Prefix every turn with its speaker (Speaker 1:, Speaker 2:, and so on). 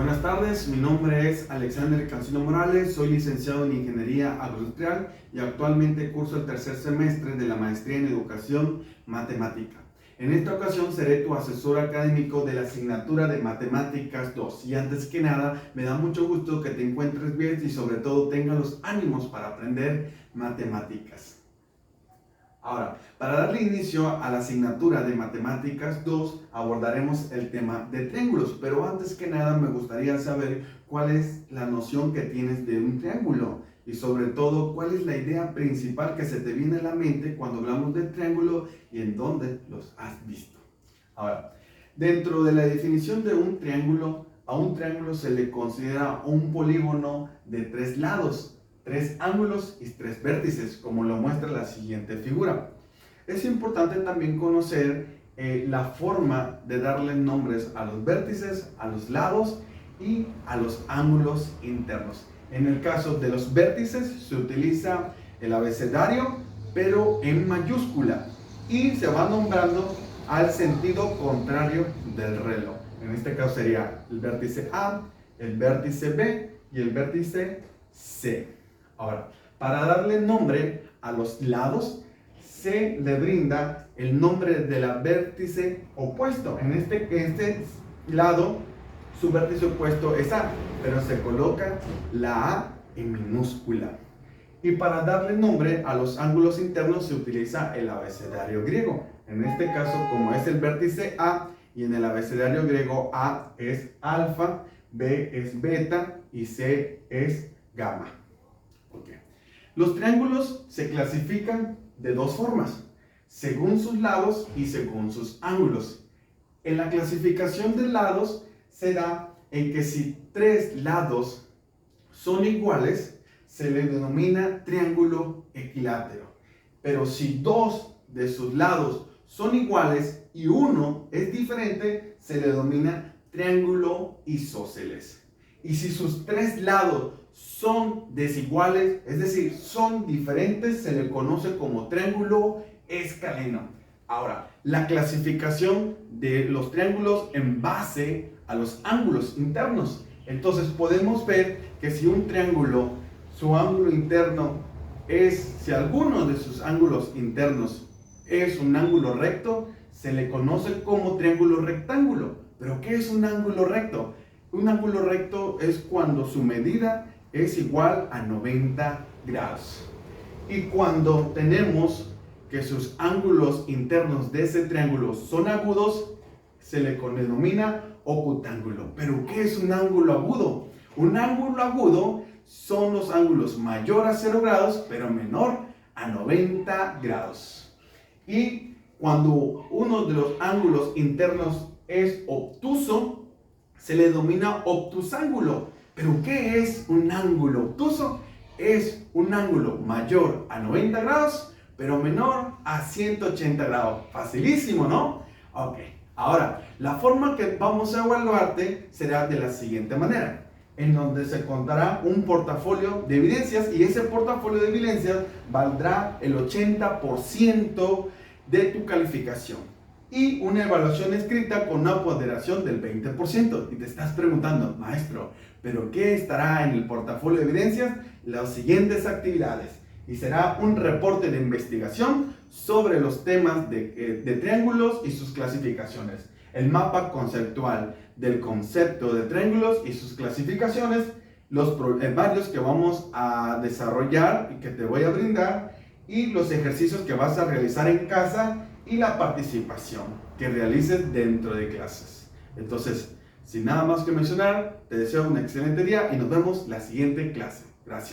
Speaker 1: Buenas tardes, mi nombre es Alexander Cancino Morales, soy licenciado en Ingeniería Agroindustrial y actualmente curso el tercer semestre de la Maestría en Educación Matemática. En esta ocasión seré tu asesor académico de la asignatura de Matemáticas 2 y antes que nada me da mucho gusto que te encuentres bien y sobre todo tengas los ánimos para aprender matemáticas. Ahora, para darle inicio a la asignatura de Matemáticas 2, abordaremos el tema de triángulos, pero antes que nada me gustaría saber cuál es la noción que tienes de un triángulo y sobre todo cuál es la idea principal que se te viene a la mente cuando hablamos de triángulo y en dónde los has visto. Ahora, dentro de la definición de un triángulo, a un triángulo se le considera un polígono de tres lados, tres ángulos y tres vértices, como lo muestra la siguiente figura. Es importante también conocer la forma de darle nombres a los vértices, a los lados y a los ángulos internos. En el caso de los vértices se utiliza el abecedario, pero en mayúscula, y se va nombrando al sentido contrario del reloj. En este caso sería el vértice A, el vértice B y el vértice C. Ahora, para darle nombre a los lados, se le brinda el nombre del vértice opuesto. En este lado, su vértice opuesto es A, pero se coloca la A en minúscula. Y para darle nombre a los ángulos internos se utiliza el abecedario griego. En este caso, como es el vértice A, y en el abecedario griego A es alfa, B es beta y C es gamma. Okay. Los triángulos se clasifican de dos formas, según sus lados y según sus ángulos. En la clasificación de lados se da en que si tres lados son iguales, se le denomina triángulo equilátero. Pero si dos de sus lados son iguales y uno es diferente, se le denomina triángulo isósceles. Y si sus tres lados son desiguales, es decir, son diferentes, se le conoce como triángulo escaleno. Ahora, la clasificación de los triángulos en base a los ángulos internos. Entonces podemos ver que si un triángulo, su ángulo interno si alguno de sus ángulos internos es un ángulo recto, se le conoce como triángulo rectángulo. ¿Pero qué es un ángulo recto? Un ángulo recto es cuando su medida es igual a 90 grados. Y cuando tenemos que sus ángulos internos de ese triángulo son agudos, se le denomina ocutángulo. ¿Pero qué es un ángulo agudo? Un ángulo agudo son los ángulos mayor a 0 grados, pero menor a 90 grados. Y cuando uno de los ángulos internos es obtuso, se le denomina obtusángulo. ¿Pero qué es un ángulo obtuso? Es un ángulo mayor a 90 grados, pero menor a 180 grados. Facilísimo, ¿no? Ok. Ahora, la forma que vamos a evaluarte será de la siguiente manera, en donde se contará un portafolio de evidencias y ese portafolio de evidencias valdrá el 80% de tu calificación. Y una evaluación escrita con una ponderación del 20%. Y te estás preguntando, maestro, ¿pero qué estará en el portafolio de evidencias? Las siguientes actividades. Y será un reporte de investigación sobre los temas de triángulos y sus clasificaciones. El mapa conceptual del concepto de triángulos y sus clasificaciones. Los varios que vamos a desarrollar y que te voy a brindar. Y los ejercicios que vas a realizar en casa y la participación que realices dentro de clases. Entonces, sin nada más que mencionar, te deseo un excelente día y nos vemos la siguiente clase. Gracias.